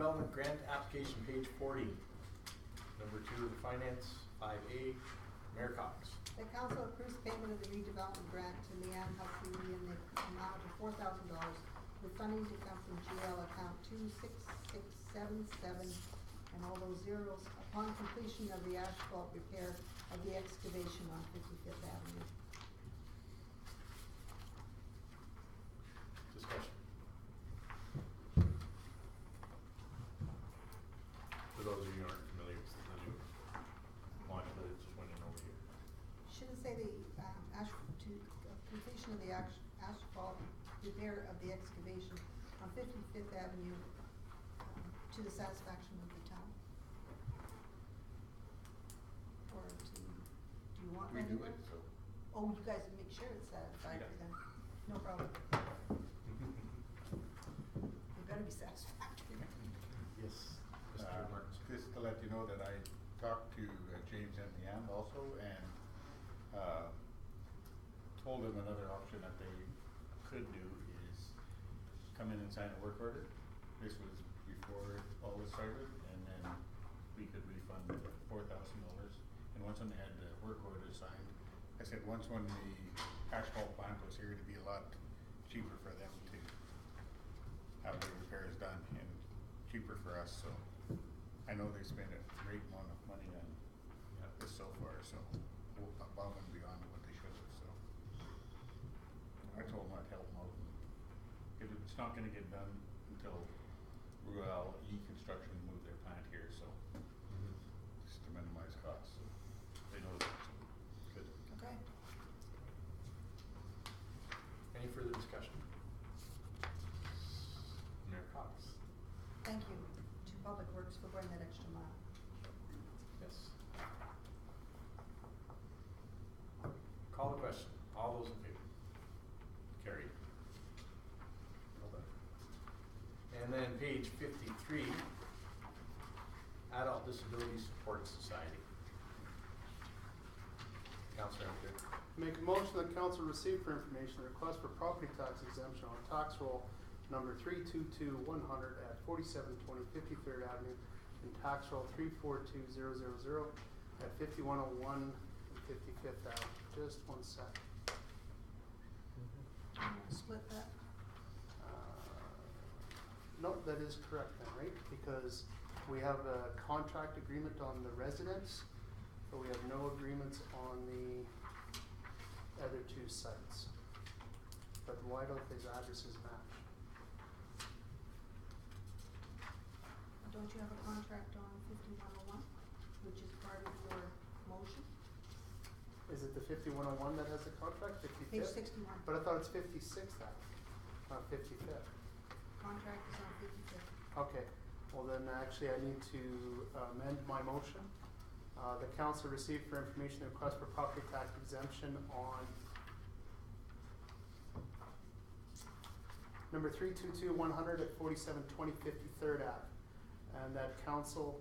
redevelopment grant application, page 40. Number 2 of the finance, 5A, Mayor Cox. The council approves payment of the redevelopment grant to Leanne Huckabee in the amount of $4,000 with funding to come from GL account 26677 and all those zeros upon completion of the asphalt repair of the excavation on 55th Avenue. Discussion. For those of you who aren't familiar with the new module that just went in over here. Shouldn't say the completion of the asphalt repair of the excavation on 55th Avenue to the satisfaction of the town. Or to, do you want that in Redo there? it, so. Oh, you guys make sure it's satisfactory Yeah. then. No problem. It better be satisfactory. Yes, Mr. Martins. Just to let you know that I talked to James and Leanne also, and told them another option that they could do is come in and sign a work order. This was before all this started, and then we could refund $4,000. And once when they had the work order signed, I said once when the asphalt plant was here, it'd be a lot cheaper for them to have the repairs done and cheaper for us, so I know they spent a great amount of money on this so far, so above and beyond what they should have, so I told them I'd help them out. If it's not gonna get done until Ruel E-Construction move their plant here, so just to minimize costs, so they know that, so good. Okay. Any further discussion? Mayor Cox. Thank you to Public Works for going that extra mile. Yes. Call the question. All those in favor? Carried. Well done. And then page 53, Adult Disability Support Society. Councilor Hunter. Make a motion that council receive for information a request for property tax exemption on tax roll number 322100 at 4720 53rd Avenue and tax roll 342000 at 5101 and 55th Avenue. Just one sec. Split that. No, that is correct then, right? Because we have a contract agreement on the residents, but we have no agreements on the other two sites. But why don't these addresses match? Don't you have a contract on 5101, which is part of your motion? Is it the 5101 that has the contract, 55th? Page 61. But I thought it's 56th, not 55th. Contract is on 55th. Okay, well then actually I need to amend my motion. The council received for information a request for property tax exemption on number 322100 at 4720 53rd Ave. And that council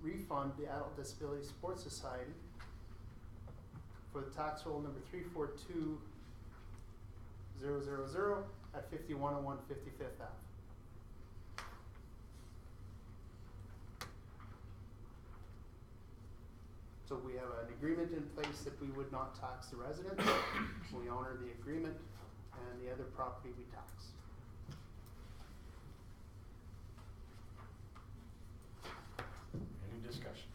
refund the Adult Disability Support Society for the tax roll number 342000 at 5101 55th Ave. So we have an agreement in place that we would not tax the residents. We honor the agreement, and the other property we tax. Any discussion?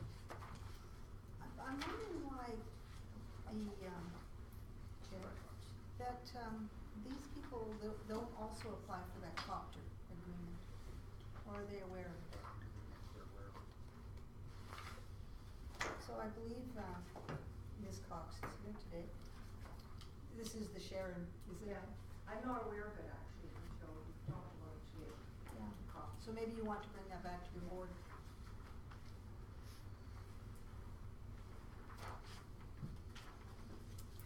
I'm wondering why these people don't also apply for that copter agreement, or are they aware of it? So I believe Ms. Cox is here today. This is the Sharon, is it? Yeah, I'm not aware of it actually until we talked about it today. Yeah. So maybe you want to bring that back to the board.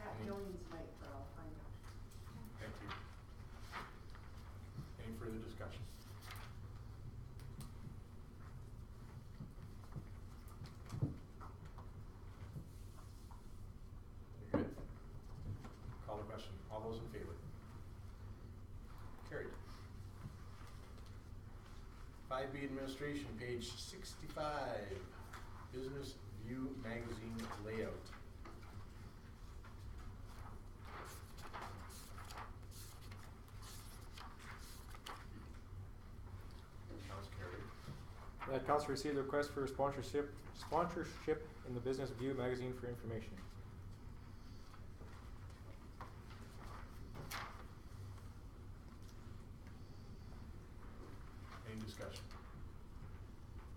Pat Jones might, but I'll find out. Thank you. Any further discussion? You're good? Call the question. All those in favor? Carried. 5B administration, page 65, Business View magazine layout. Council carried. Council received a request for sponsorship in the Business View magazine for information. Any discussion?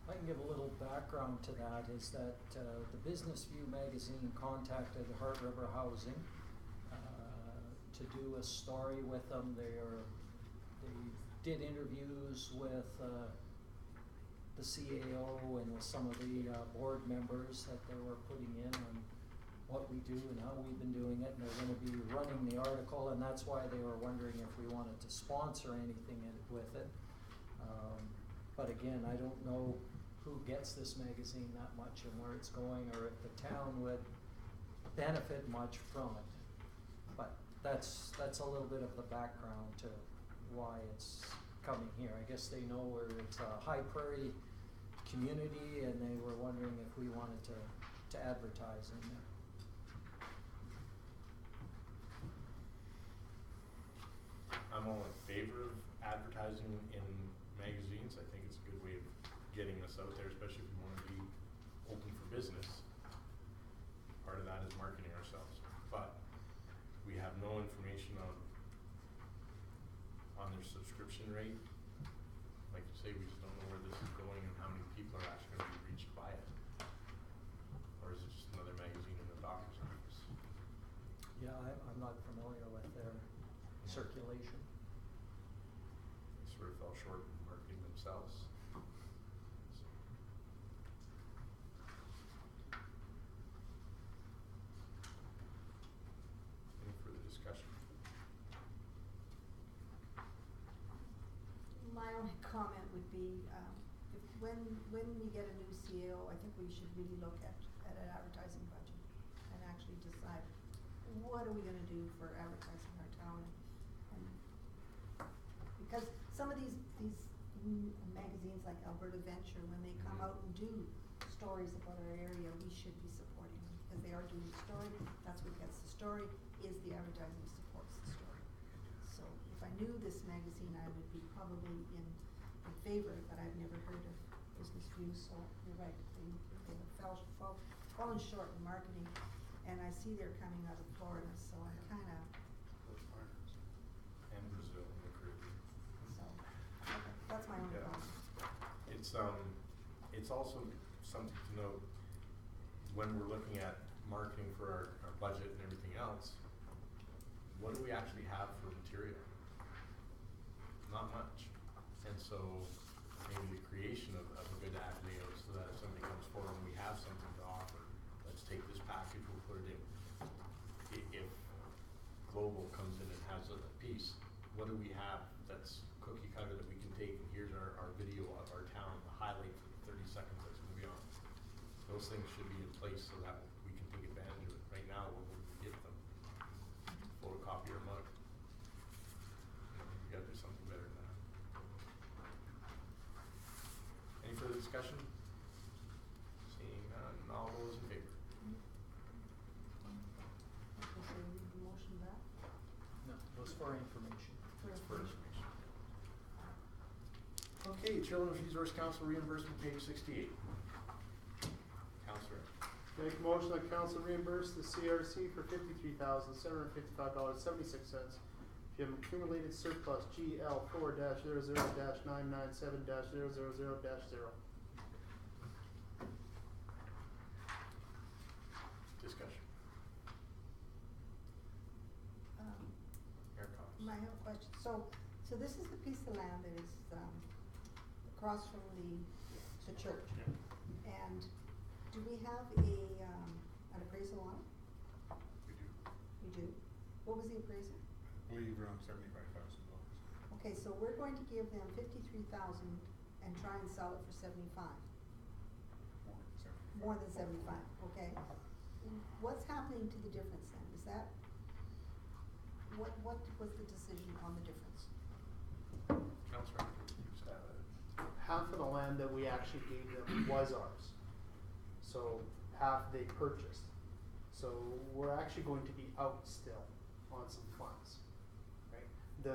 I can give a little background to that, is that the Business View magazine contacted Heart River Housing to do a story with them. They did interviews with the CAO and with some of the board members that they were putting in on what we do and how we've been doing it, and they're gonna be running the article, and that's why they were wondering if we wanted to sponsor anything with it. But again, I don't know who gets this magazine that much and where it's going, or if the town would benefit much from it. But that's a little bit of the background to why it's coming here. I guess they know where it's a high prairie community, and they were wondering if we wanted to advertise in there. I'm all in favor of advertising in magazines. I think it's a good way of getting us out there, especially if we want to be open for business. Part of that is marketing ourselves, but we have no information on their subscription rate. Like you say, we just don't know where this is going and how many people are actually going to be reached by it. Or is it just another magazine in the doctor's office? Yeah, I'm not familiar with their circulation. Sort of fell short in marketing themselves. Any further discussion? My only comment would be, if when we get a new CEO, I think we should really look at an advertising budget and actually decide, what are we gonna do for advertising our town? And because some of these magazines like Alberta Venture, when they come out and do stories about our area, we should be supporting them, because they are doing the story. That's what gets the story, is the advertising supports the story. So if I knew this magazine, I would be probably in favor, but I've never heard of Business View, so you're right, they have fallen short in marketing, and I see they're coming out of Florida, so I'm kinda, And Brazil and the Caribbean. so, okay, that's my only Yeah. comment. It's also something to note when we're looking at marketing for our budget and everything else. What do we actually have for material? Not much. And so maybe the creation of a good ad layout, so that if somebody comes forward and we have something to offer, let's take this package, we'll put it in. If Global comes in and has a piece, what do we have that's cookie cutter that we can take, and here's our video of our town, the highlight for the 30 seconds that's gonna be on. Those things should be in place so that we can take advantage of it. Right now, what would we give them? Photocopy or mug? We gotta do something better than that. Any further discussion? Seeing none, all those in favor? Okay, so we need the motion back No, it was for information. for It's for information. Okay, Children's Resource Council reimbursement, page 68. Counselor. Make a motion that council reimburse the CRC for $53,755.76 from accumulated surplus GL 4-00-997-000-0. Discussion. Mayor Collins. I have a question. So this is the piece of land that is, across from the church. Yeah. And do we have an appraisal on it? We do. We do? What was the appraisal? I believe around $75,000. Okay, so we're going to give them 53,000 and try and sell it for 75. More than 75, okay? What's happening to the difference then? Is that, what was the decision on the difference? Counselor, you just have a. Half of that we actually gave them was ours. So half they purchased. So we're actually going to be out still on some funds, right?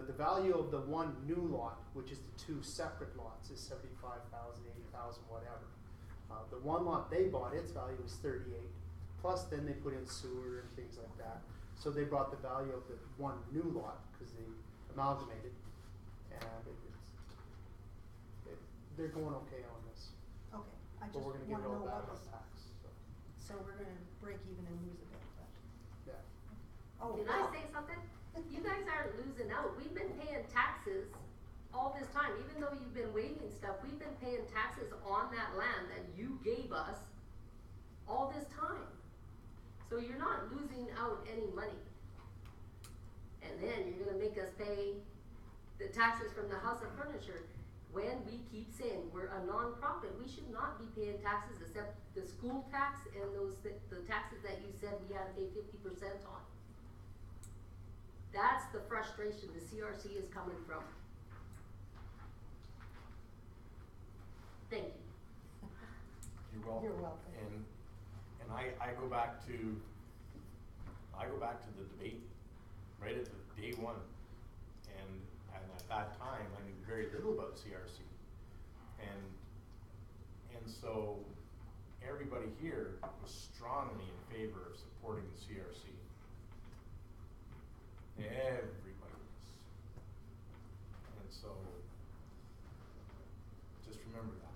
The value of the one new lot, which is the two separate lots, is 75,000, 80,000, whatever. The one lot they bought, its value was 38. Plus then they put in sewer and things like that. So they brought the value of the one new lot, because they amalgamated, and they're going okay on this. Okay, I But just we're gonna wanna get it all know back what on was, tax, so, so we're gonna break even and lose a bit, but, yeah. oh. Can I say something? You guys aren't losing out. We've been paying taxes all this time, even though you've been waiving stuff, we've been paying taxes on that land that you gave us all this time. So you're not losing out any money. And then you're gonna make us pay the taxes from the House of Furniture. When we keep saying we're a non-profit, we should not be paying taxes except the school tax and the taxes that you said we had to pay 50% on. That's the frustration the CRC is coming from. Thank you. You're welcome. You're welcome. And I go back to the debate right at the day one. And at that time, I knew very little about CRC. And so everybody here was strongly in favor of supporting the CRC. Everybody was. And so just remember that.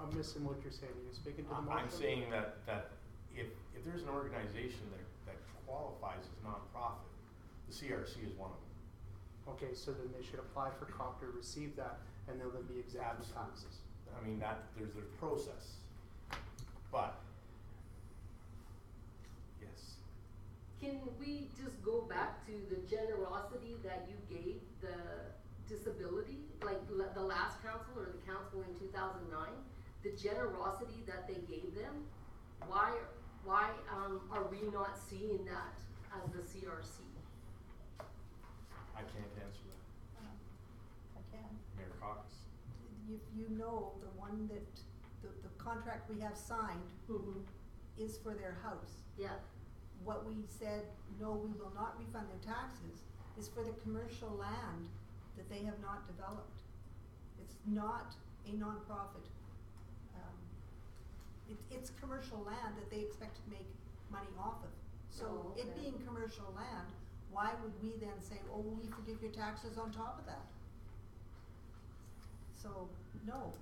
I'm missing what you're saying. Are you speaking to the motion? I'm saying that if there's an organization that qualifies as nonprofit, the CRC is one of them. Okay, so then they should apply for COP to receive that, and then they'll be exempt from taxes. I mean, there's a process, but, yes. Can we just go back to the generosity that you gave the disability, like the last council or the council in 2009? The generosity that they gave them, why are we not seeing that as the CRC? I can't answer that. I can. Mayor Cox. If you know, the one that, the contract we have signed Mm-hmm. is for their house. Yeah, What we said, no, we will not refund their taxes, is for the commercial land that they have not developed. It's not a nonprofit. It's commercial land that they expect to make money off of. So Oh, it okay. being commercial land, why would we then say, oh, we forgive your taxes on top of that? So, no,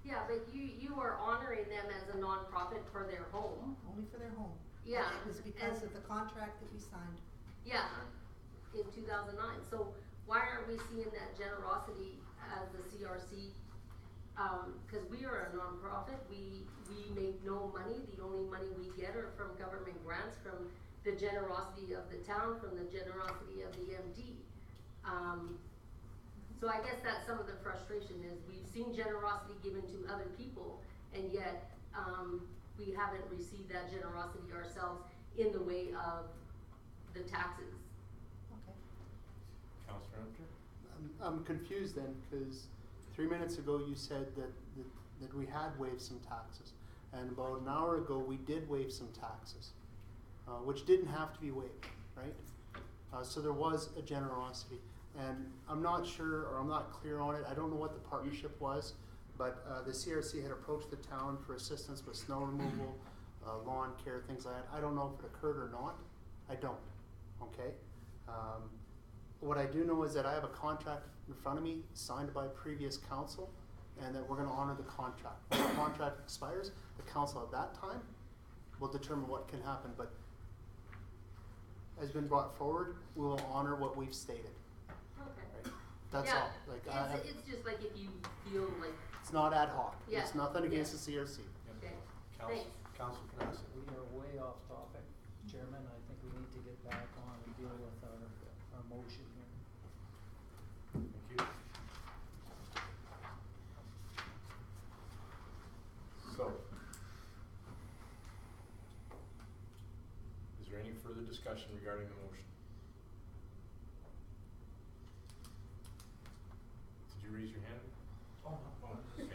yeah, but you are honoring them as a nonprofit for their home. only for their home. Yeah, And it was because and- of the contract that we signed. Yeah, in 2009. So why aren't we seeing that generosity as the CRC? Cause we are a nonprofit, we make no money, the only money we get are from government grants, from the generosity of the town, from the generosity of the MD. So I guess that's some of the frustration is we've seen generosity given to other people, and yet, we haven't received that generosity ourselves in the way of the taxes. Okay. Councilor Hunter? I'm confused then, because 3 minutes ago you said that we had waived some taxes. And about an hour ago, we did waive some taxes, which didn't have to be waived, right? So there was a generosity. And I'm not sure, or I'm not clear on it, I don't know what the partnership was, but the CRC had approached the town for assistance with snow removal, lawn care, things like that. I don't know if it occurred or not. I don't, okay? What I do know is that I have a contract in front of me signed by previous council, and that we're gonna honor the contract. When the contract expires, the council at that time will determine what can happen, but has been brought forward, we will honor what we've stated, Okay. right? That's Yeah, all, like, it's just like if you feel like, it's not ad hoc, Yeah, it's nothing against yeah. the CRC. okay, Council, thanks. Council Canassa. We are way off topic, Chairman. I think we need to get back on and deal with our motion here. Thank you. So, is there any further discussion regarding the motion? Did you raise your hand? Oh, no. Oh, okay.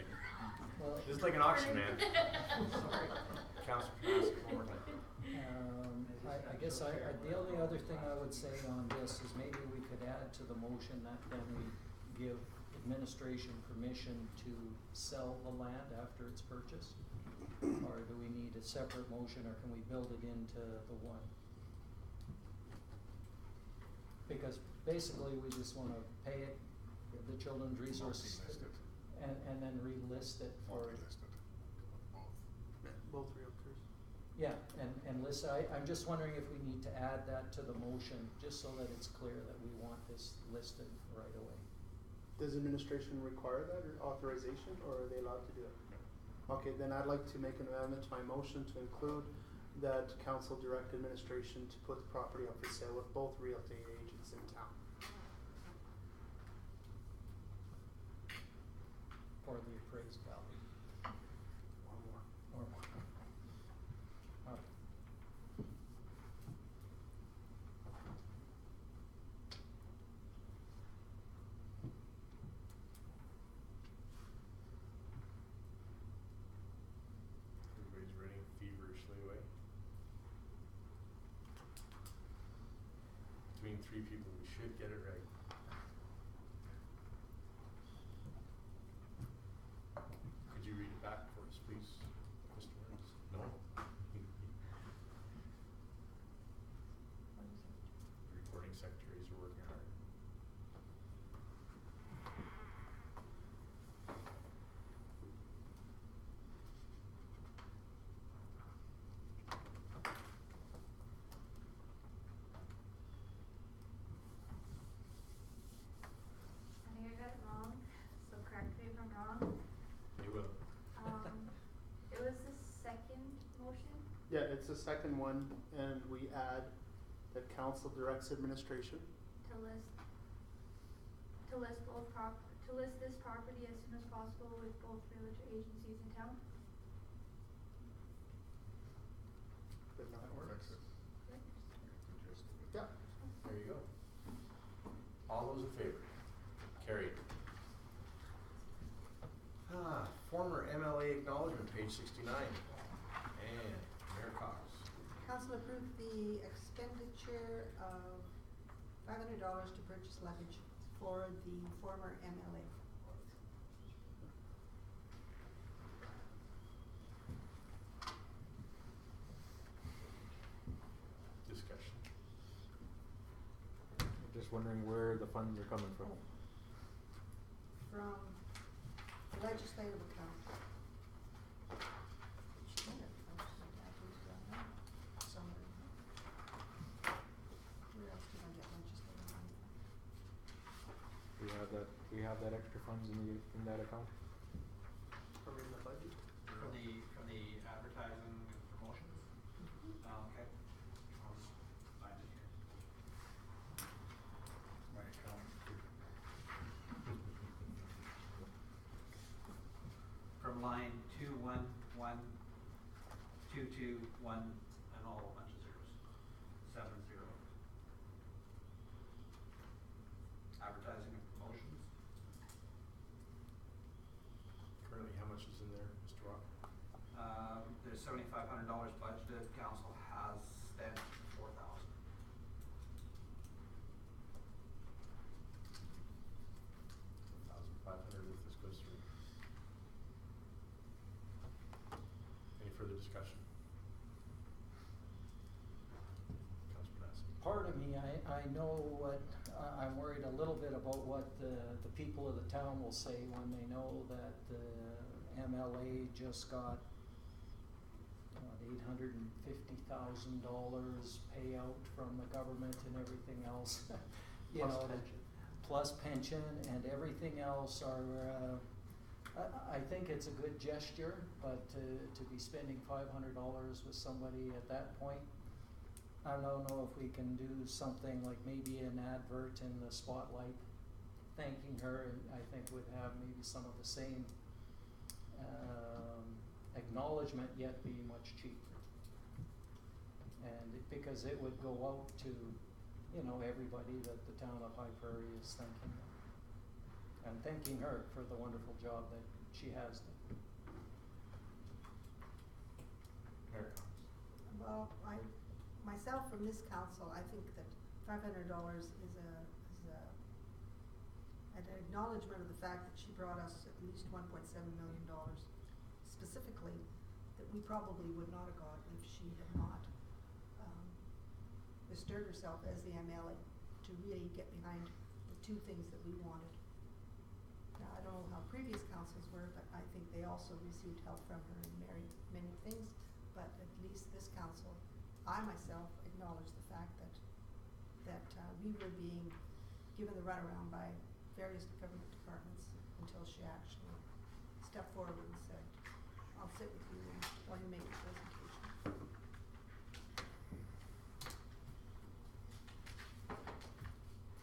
It's like an auction, man. Sorry. Councilor Trask, one more time. I guess the only other thing I would say on this is maybe we could add to the motion that then we give administration permission to sell the land after it's purchased? Or do we need a separate motion, or can we build it into the one? Because basically, we just wanna pay it, the children's resources, Multi-listed. and then relist it for. Multi-listed. Both realtors. Yeah, and list, I'm just wondering if we need to add that to the motion, just so that it's clear that we want this listed right away. Does administration require that or authorization, or are they allowed to do it? Okay, then I'd like to make an amendment to my motion to include that council direct administration to put the property up for sale with both realty agents in town. For the appraised value, One more. or more. Okay. Everybody's running feverishly away. Between three people, we should get it right. Could you read it back for us, please, Mr. Burns? No? The recording secretaries are working hard. I think I got it wrong, so correct me if I'm wrong. They will. It was the second motion, Yeah, it's the second one, and we add that council directs administration. to list this property as soon as possible with both realtor agencies in town. But not That works. Correct? Yeah. There you go. All those in favor? Carried. Former MLA acknowledgement, page 69. And Mayor Cox. Council approved the expenditure of $500 to purchase luggage for the former MLA. Discussion. Just wondering where the funds are coming from. From the legislative account. Somewhere. Where else did I get legislative money from? We have that extra funds in that account? Are we in the budget? From the advertising and promotions? Oh, okay. I'll just find it here. My account. From line 2112221 and all a bunch of zeros. 70. Advertising and promotions. Currently, how much is in there, Mr. Rock? There's $7,500 budgeted, council has spent 4,000. $1,500 if this goes through. Any further discussion? Councilor Trask. Part of me, I know what, I'm worried a little bit about what the people of the town will say when they know that the MLA just got, $850,000 payout from the government and everything else. You Plus know, pension. Plus pension and everything else are, I think it's a good gesture, but to be spending $500 with somebody at that point, I don't know if we can do something like maybe an advert in the spotlight thanking her, and I think would have maybe some of the same acknowledgement, yet be much cheaper. And because it would go out to, everybody that the town of High Prairie is thanking them. And thanking her for the wonderful job that she has done. Mayor Collins. Well, myself from this council, I think that $500 is an acknowledgement of the fact that she brought us at least $1.7 million specifically that we probably would not have got if she had not bestirred herself as the MLA to really get behind the two things that we wanted. Now, I don't know how previous councils were, but I think they also received help from her in many things, but at least this council, I myself acknowledge the fact that we were being given the runaround by various government departments until she actually stepped forward and said, I'll sit with you while you make your presentation.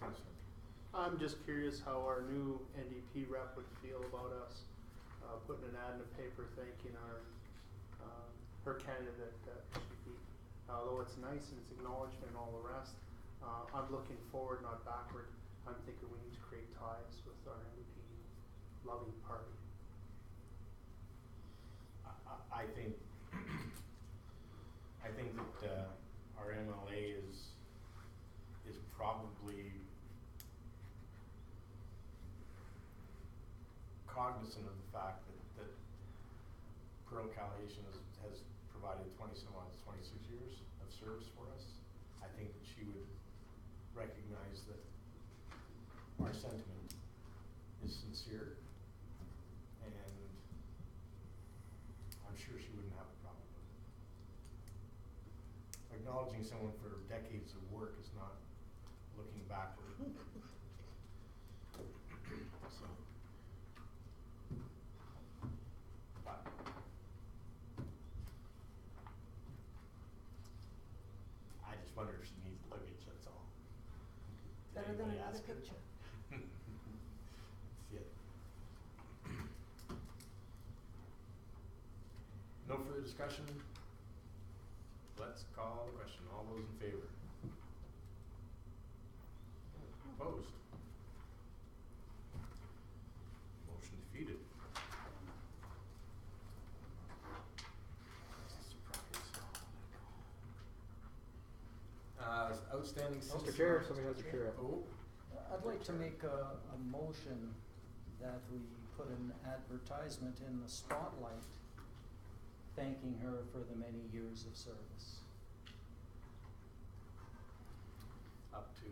Councilor. I'm just curious how our new NDP rep would feel about us putting an ad in the paper thanking her candidate that she beat. Although it's nice and it's acknowledgement and all the rest, I'm looking forward, not backward. I'm thinking we need to create ties with our NDP loving party. I think that our MLA is probably cognizant of the fact that Pearl Calhation has provided 26 years of service for us. I think that she would recognize that our sentiment is sincere, and I'm sure she wouldn't have a problem with it. Acknowledging someone for decades of work is not looking backward. So, but I just wonder if she needs luggage, that's all. Did Better than anybody another ask her? picture. That's it. No further discussion? Let's call the question. All those in favor? Opposed? Motion defeated. That's a surprise. Outstanding citizen. Mr. Chair, somebody has a chair up. Oh, I'd like to make a motion that we put an advertisement in the Spotlight thanking her for the many years of service. up to,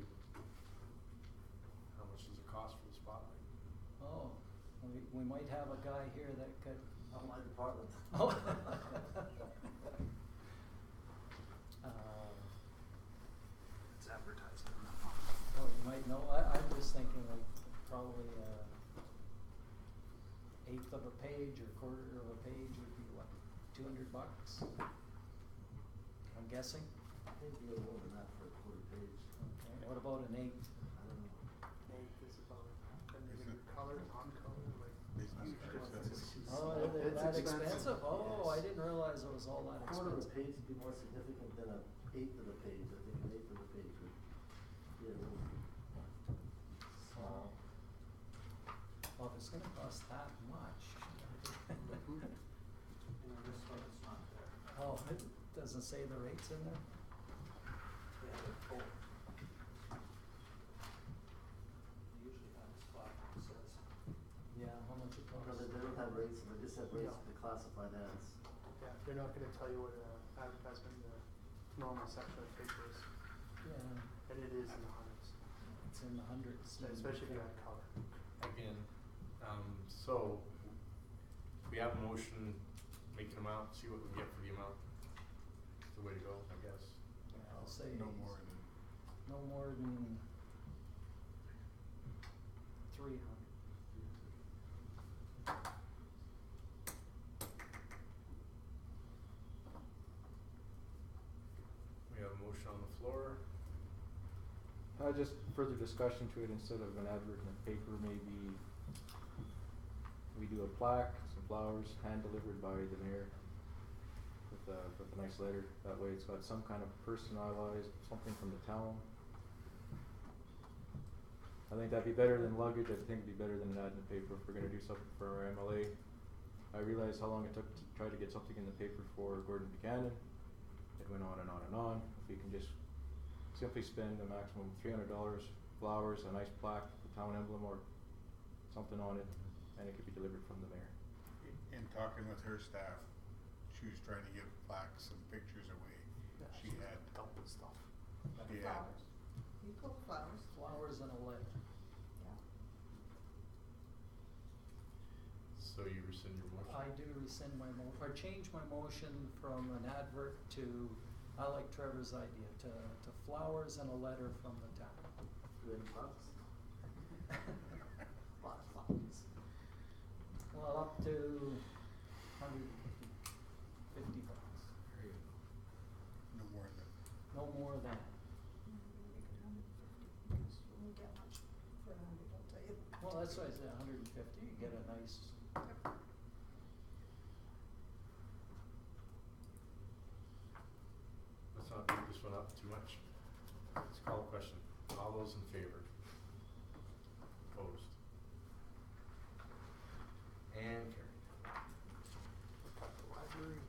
how much does it cost for the Spotlight? Oh, we might have a guy here that could. Not my department. Oh. It's advertising. Oh, you might know, I was thinking like probably eighth of a page or quarter of a page would be what, $200? I'm guessing. Maybe a little more than that for a quarter page. Okay, what about an eighth? I don't know. Nate is about color, non-color, like It's huge differences. Oh, they're that expensive? Oh, I didn't realize it was all that A quarter of a expensive. page would be more significant than an eighth of a page. I think an eighth of a page would be a little small. Well, if it's gonna cost that much. And this one is not there. Oh, it doesn't say the rates in there? They have it full. They usually have a spot that says. Yeah, how much it costs? No, they don't have rates, they just have rates No. for the classified ads. Yeah, they're not gonna tell you what advertisement the normal section of the paper is, Yeah, and it is in the hundreds, it's in the hundreds. especially if you add color. Again, so we have a motion, make an amount, see what we get for the amount. It's the way to go, I guess. Yeah, I'll say. No more than. No more than 300. We have a motion on the floor. Just further discussion to it, instead of an advert in the paper, maybe we do a plaque, some flowers, hand delivered by the mayor with a nice letter. That way it's got some kind of personalized, something from the town. I think that'd be better than luggage. I think it'd be better than an ad in the paper if we're gonna do something for our MLA. I realized how long it took to try to get something in the paper for Gordon Buchanan. It went on and on and on. If we can just simply spend a maximum of $300, flowers, a nice plaque, the town emblem or something on it, and it could be delivered from the mayor. In talking with her staff, she was trying to give plaques and pictures away. She had dumping stuff. Yeah. Flowers. You put flowers. Flowers and a letter. Yeah. So you rescind your motion? I do rescind my or change my motion from an advert to, I like Trevor's idea, to flowers and a letter from the town. Red bucks. Lot of flowers. Well, up to $150. no more than. No more than. Make it 150 because you won't get much for 100, I'll tell you that. Well, that's why I said 150, you get a nice, Let's not beat this one up too much. Let's call a question. All those in favor? Opposed? And carried.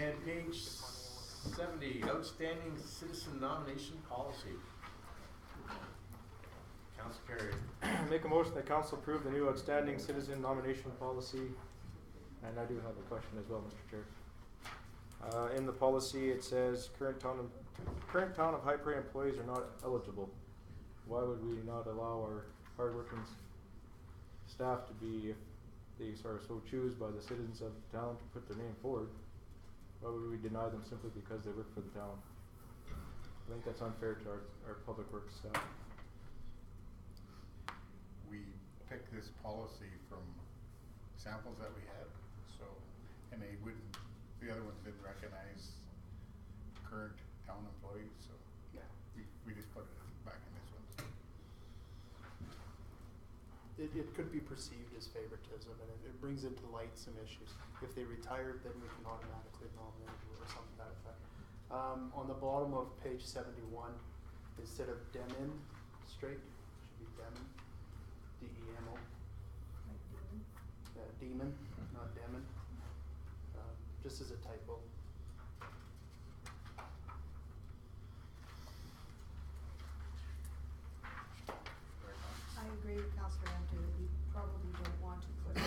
And page 70, outstanding citizen nomination policy. Council carried. Make a motion that council approve the new outstanding citizen nomination policy. And I do have a question as well, Mr. Chair. In the policy, it says current town of High Prairie employees are not eligible. Why would we not allow our hardworking staff to be, if they are so choose by the citizens of the town to put their name forward? Why would we deny them simply because they work for the town? I think that's unfair to our public works staff. We picked this policy from samples that we had, so, and they wouldn't, the other ones didn't recognize current town employees, so Yeah. we just put it back in this one. It could be perceived as favoritism, and it brings into light some issues. If they retired, then we can automatically nominate you or something to that effect. On the bottom of page 71, instead of Demin straight, should be Demin, D-E-M-O. Like demon. Demon, not Demin. Just as a typo. I agree with Councillor Enter that we probably don't want to put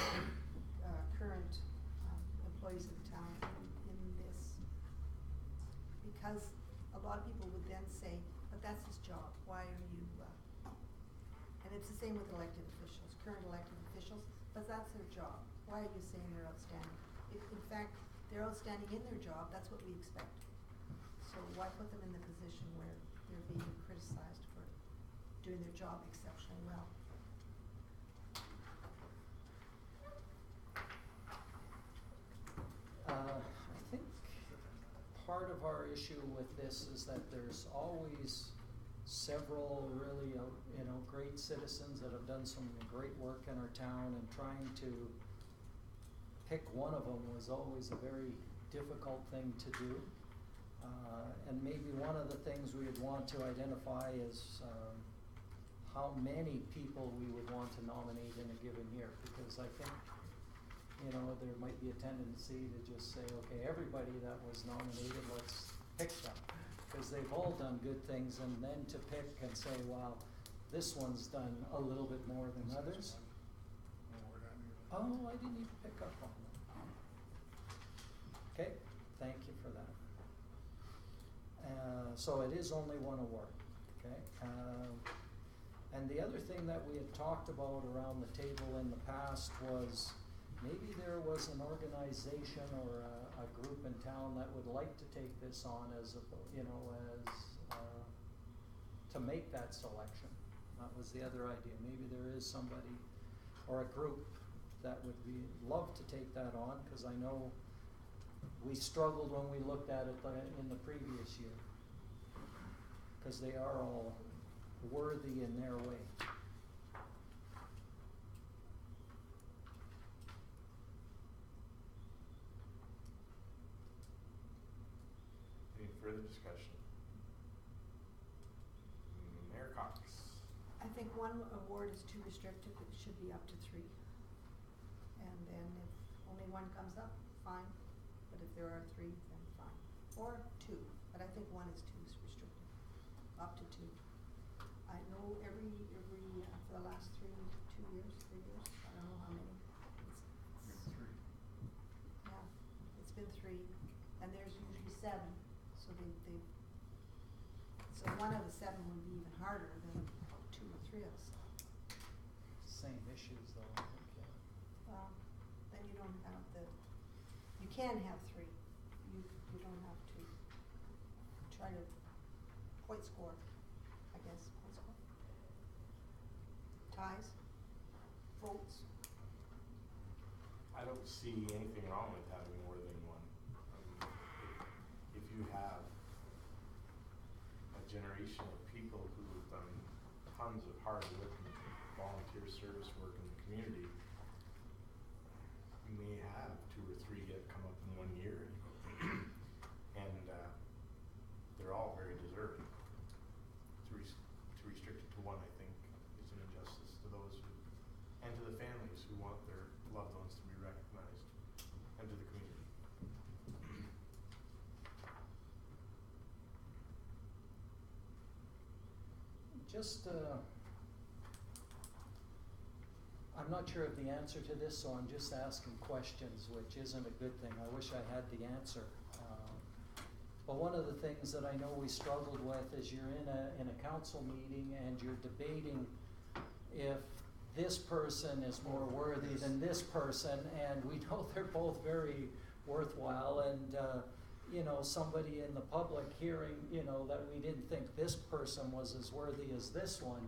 current employees of the town in this. Because a lot of people would then say, but that's his job, why are you, and it's the same with elected officials, current elected officials, but that's their job, why are you saying they're outstanding? If in fact, they're outstanding in their job, that's what we expect. So why put them in the position where they're being criticized for doing their job exceptionally well? I think part of our issue with this is that there's always several really, great citizens that have done some great work in our town, and trying to pick one of them was always a very difficult thing to do. And maybe one of the things we would want to identify is how many people we would want to nominate in a given year, because I think, there might be a tendency to just say, okay, everybody that was nominated, let's pick them, because they've all done good things, and then to pick and say, wow, this one's done a little bit more than others. Oh, I didn't even pick up on that. Okay, thank you for that. So it is only one award, okay? And the other thing that we had talked about around the table in the past was maybe there was an organization or a group in town that would like to take this on as to make that selection. That was the other idea. Maybe there is somebody or a group that would love to take that on, because I know we struggled when we looked at it in the previous year, because they are all worthy in their way. Any further discussion? Mayor Cox. I think one award is too restrictive, it should be up to 3. And then if only one comes up, fine, but if there are three, then fine. Or two, but I think one is too restricted, up to two. I know for the last 3 years, I don't know how many, Maybe three. yeah, it's been 3, and there's usually 7, so so one of the 7 would be even harder than 2 or 3 of us. Same issues though, I think, yeah. Well, then you don't have you can have 3, you don't have to try to point score, I guess, point score. Ties, votes. I don't see anything wrong with having more than one. If you have a generation of people who have done tons of hard work and volunteer service work in the community, you may have 2 or 3 that come up in 1 year, and they're all very deserving. To restrict it to 1, I think, is an injustice to those and to the families who want their loved ones to be recognized, and to the community. Just, I'm not sure of the answer to this, so I'm just asking questions, which isn't a good thing. I wish I had the answer. But one of the things that I know we struggled with is you're in a council meeting and you're debating if this person is more worthy than this person, and we know they're both very worthwhile, and you know, somebody in the public hearing, you know, that we didn't think this person was as worthy as this one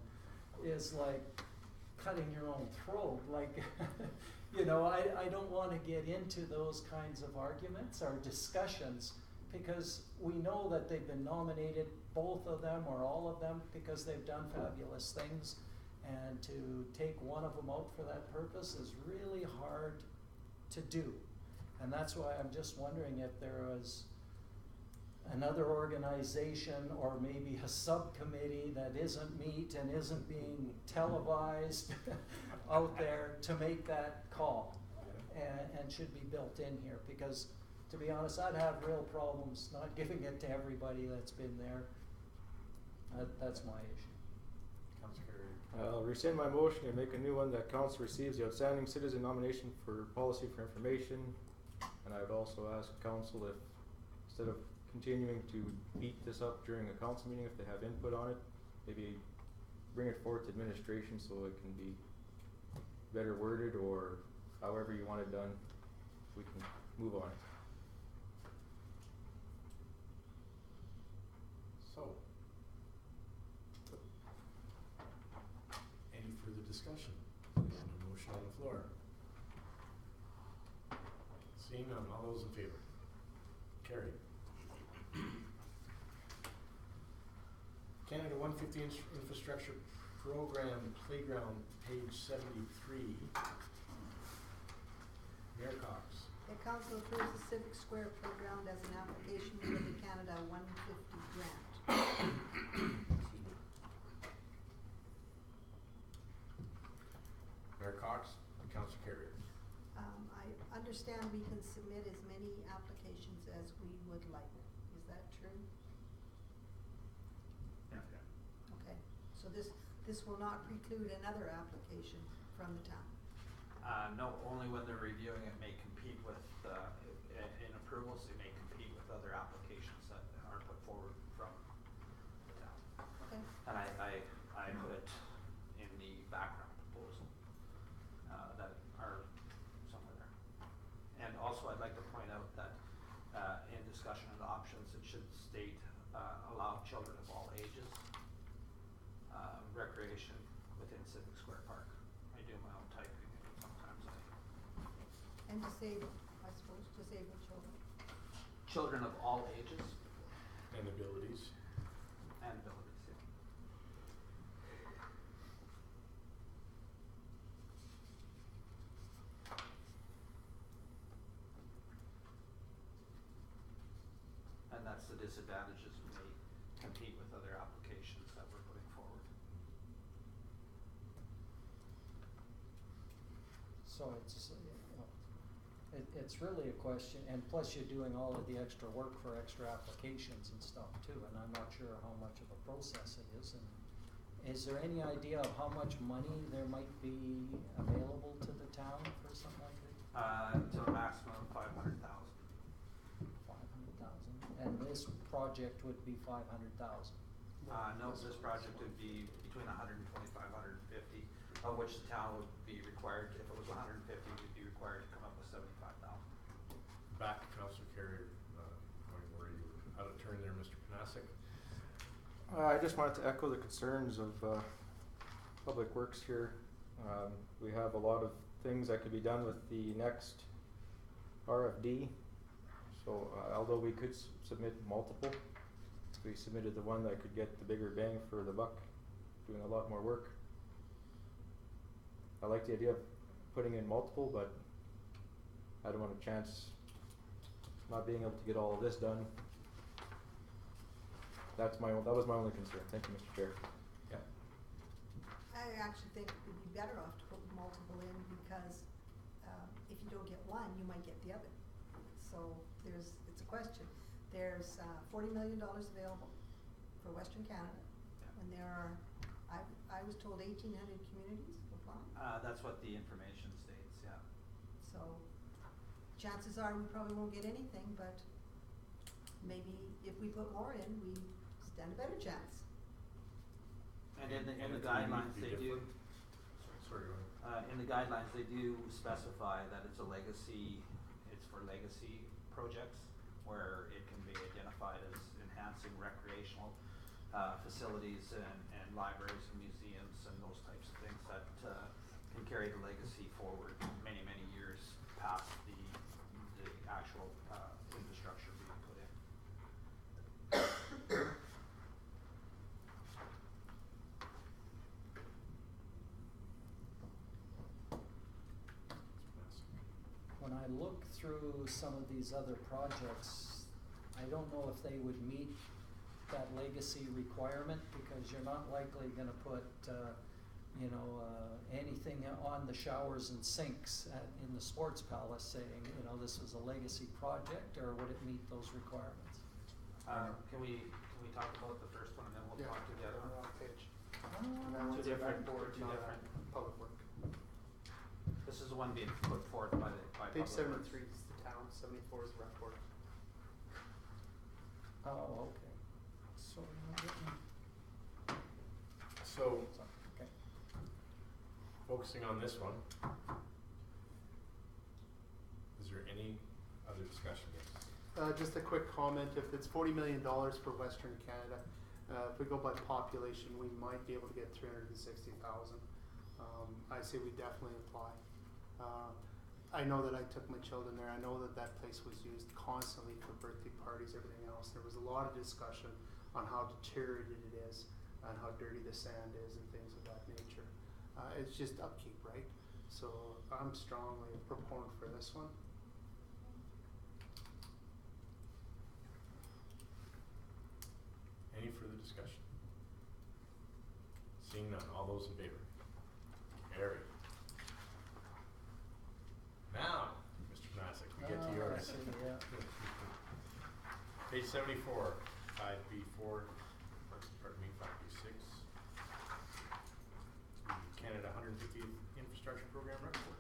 is like cutting your own throat. Like, you know, I don't want to get into those kinds of arguments or discussions, because we know that they've been nominated, both of them or all of them, because they've done fabulous things, and to take one of them out for that purpose is really hard to do. And that's why I'm just wondering if there was another organization or maybe a subcommittee that isn't meet and isn't being televised out there to make that call, and should be built in here, because to be honest, I'd have real problems not giving it to everybody that's been there. That's my issue. Councilor Carey. I'll rescind my motion and make a new one, that council receives the outstanding citizen nomination for policy for information. And I would also ask council if, instead of continuing to beat this up during a council meeting, if they have input on it, maybe bring it forward to administration so it can be better worded, or however you want it done, we can move on it. So, any further discussion? There's no motion on the floor. Seeing none, all those in favor? Carried. Canada 150 Infrastructure Program Playground, page 73. Mayor Cox. The council approves the Civic Square Playground as an application for the Canada 150 grant. Excuse me. Mayor Cox and Councilor Carrier. I understand we can submit as many applications as we would like. Is that true? Yeah. Okay, so this will not preclude another application from the town. No, only when they're reviewing it may compete with, in approvals, it may compete with other applications that are put forward from the town. Okay. And I put it in the background proposal, that are somewhere there. And also, I'd like to point out that, in discussion of the options, it should state, allow children of all ages, recreation within Civic Square Park. I do my own typing, and sometimes And disabled, I suppose, disabled children. children of all ages And abilities. and abilities, yeah. And that's the disadvantages may compete with other applications that we're putting forward. So it's, it's really a question, and plus you're doing all of the extra work for extra applications and stuff too, and I'm not sure how much of a process it is, and is there any idea of how much money there might be available to the town for something like this? To a maximum of $500,000. 500,000, and this project would be 500,000. No, this project would be between 125, 150, of which the town would be required, if it was 150, we'd be required to come up with 75,000. Back to Councilor Carrier, where you were out of turn there, Mr. Panasic. I just wanted to echo the concerns of Public Works here. We have a lot of things that could be done with the next RFD. So although we could submit multiple, we submitted the one that could get the bigger bang for the buck, doing a lot more work. I like the idea of putting in multiple, but I don't want a chance not being able to get all of this done. That was my only concern. Thank you, Mr. Chair. Yeah. I actually think it would be better off to put multiple in because if you don't get one, you might get the other. So it's a question. There's $40 million available for Western Canada, and there are, I was told 1,800 communities applying. That's what the information states, yeah. So chances are we probably won't get anything, but maybe if we put more in, we stand a better chance. And in the it's guidelines, uniquely they do, different. Sorry, go ahead. in the guidelines, they do specify that it's for legacy projects, where it can be identified as enhancing recreational facilities and libraries and museums and those types of things that can carry the legacy forward many, many years past the actual infrastructure being put in. When I look through some of these other projects, I don't know if they would meet that legacy requirement, because you're not likely gonna put, anything on the showers and sinks in the Sports Palace saying, this was a legacy project, or would it meet those requirements? Can we talk about the first one and then we'll talk to the other one? Wrong page. Two different, two different. Public Work. This is the one being put forth by Page Public 73 Works. is the town, 74 is rec board. Oh, okay. So, you're not getting, So, okay. focusing on this one, is there any other discussion? Just a quick comment, if it's $40 million for Western Canada, if we go by population, we might be able to get 360,000. I say we definitely apply. I know that I took my children there. I know that place was used constantly for birthday parties, everything else. There was a lot of discussion on how deteriorated it is and how dirty the sand is and things of that nature. It's just upkeep, right? So I'm strongly a proponent for this one. Any further discussion? Seeing none, all those in favor? Carried. Now, Mr. Panasic, we get to yours. I see, yeah. Page 74, 5B4, pardon me, 5B6. Canada 150th Infrastructure Program report.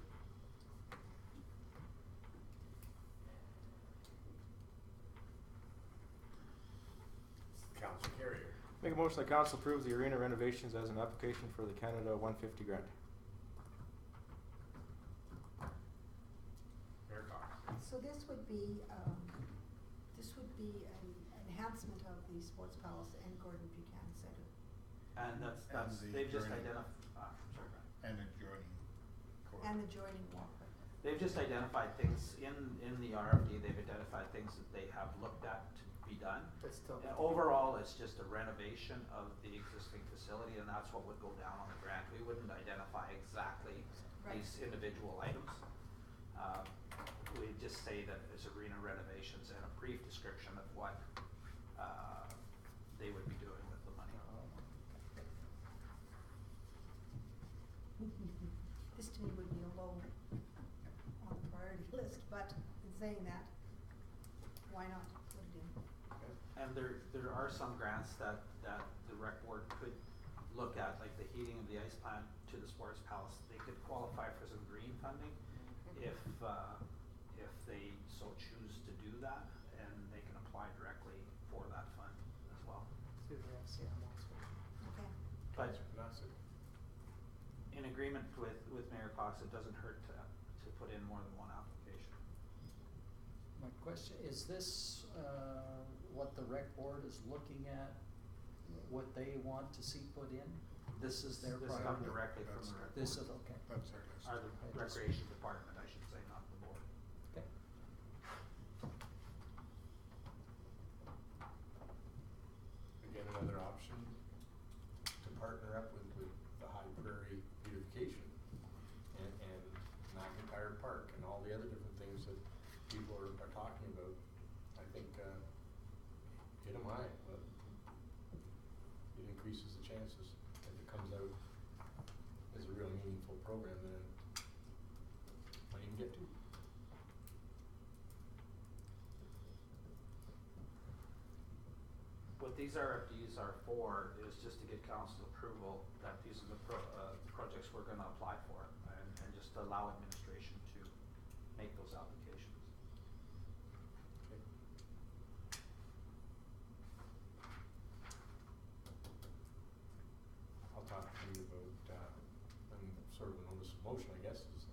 Councilor Carrier. Make a motion that council approves the arena renovations as an application for the Canada 150 grant. Mayor Cox. So this would be an enhancement of the Sports Palace and Gordon Buchanan Center. And that's, the they've just joining. identified, sorry, Brian. And adjoining court. And the joining walkway. They've just identified things in the RFD, they've identified things that they have looked at to be done. But still. And overall, it's just a renovation of the existing facility, and that's what would go down on the grant. We wouldn't identify exactly Right. these individual items. We'd just say that it's arena renovations and a brief description of what they would be doing with the money. This to me would be a low on the priority list, but saying that, why not put it in? And there are some grants that the rec board could look at, like the heating of the ice plant to the sports palace. They could qualify for some green funding if they so choose to do that, and they can apply directly for that fund as well. Through the FCM also. Okay, But That's it. in agreement with Mayor Cox, it doesn't hurt to put in more than one application. My question, is this, what the rec board is looking at, what they want to see put in? This is their This priority? come directly from the rec This board. is, okay. That's our list. Or the I just- recreation department, I should say, not the board. Okay. Again, another option to partner up with the High Prairie beautification and McIntyre Park and all the other different things that people are talking about. I think, hit 'em high, but it increases the chances if it comes out as a real meaningful program, then it might even get to. What these RFDs are for is just to get council approval that these are the projects we're gonna apply for, and just to allow administration to make those applications. Okay. I'll talk to you about, and sort of a notice of motion, I guess, is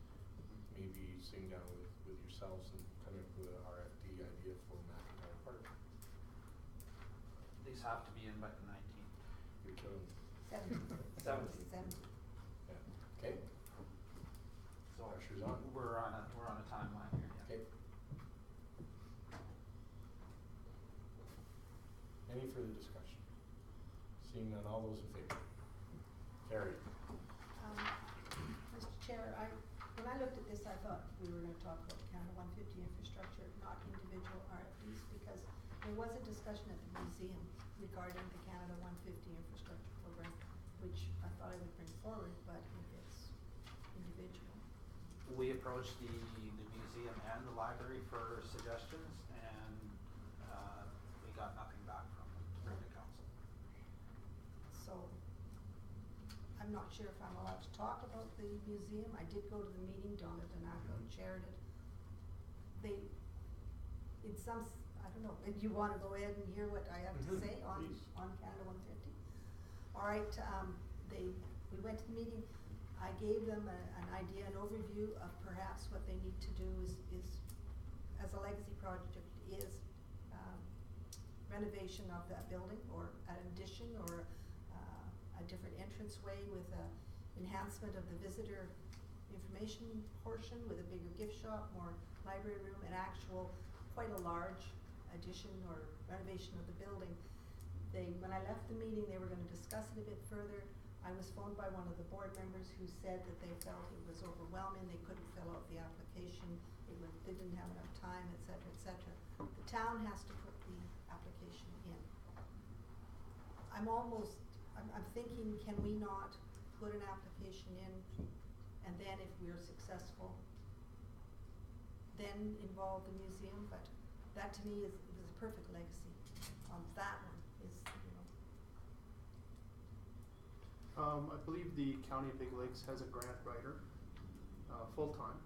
maybe sitting down with yourselves and coming up with an RFD idea for McIntyre Park. These have to be in by the 19th. You're killing me. 70. 70. 70. Yeah, okay, So Pressure's on. we're on a timeline here, yeah. okay. Any further discussion? Seeing none, all those in favor? Carried. Mr. Chair, when I looked at this, I thought we were gonna talk about Canada 150 infrastructure, not individual RFPs, because there was a discussion at the museum regarding the Canada 150 infrastructure program, which I thought I would bring forward, but if it's individual. We approached the museum and the library for suggestions, and we got nothing back from them to bring to council. So, I'm not sure if I'm allowed to talk about the museum. I did go to the meeting, Donna Donato chaired it. They, in some, I don't know, if you wanna go ahead and hear what I have to Mhm, say on please. Canada 150? All right, we went to the meeting. I gave them an idea, an overview of perhaps what they need to do is as a legacy project is, renovation of that building, or an addition, or, a different entranceway with a enhancement of the visitor information portion with a bigger gift shop, more library room, an actual, quite a large addition or renovation of the building. When I left the meeting, they were gonna discuss it a bit further. I was phoned by one of the board members who said that they felt it was overwhelming, they couldn't fill out the application, they didn't have enough time, et cetera, et cetera. The town has to put the application in. I'm thinking, can we not put an application in, and then if we're successful, then involve the museum? But that to me is a perfect legacy on that one, is, you know. I believe the County of Big Lakes has a grant writer, full-time,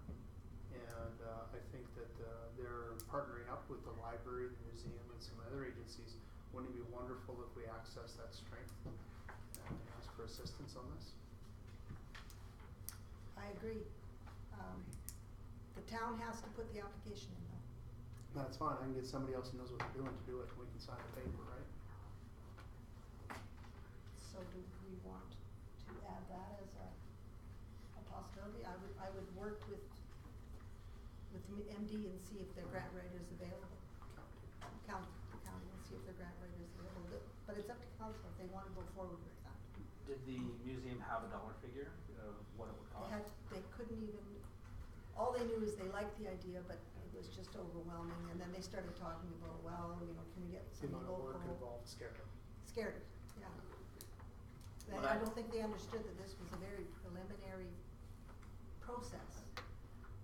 and I think that they're partnering up with the library, the museum, and some other agencies. Wouldn't it be wonderful if we access that strength and ask for assistance on this? I agree. The town has to put the application in though. That's fine, I can get somebody else who knows what they're doing to do it, and we can sign the paper, right? So do we want to add that as a possibility? I would work with the MD and see if their grant writer is available. County and see if their grant writer is available. But it's up to council if they wanna go forward with that. Did the museum have a dollar figure of what it would cost? They couldn't even, all they knew is they liked the idea, but it was just overwhelming. And then they started talking about, well, you know, can we get The some amount of local? work involved scared them. Scared it, yeah. Well, I don't think they understood that this was a very preliminary process.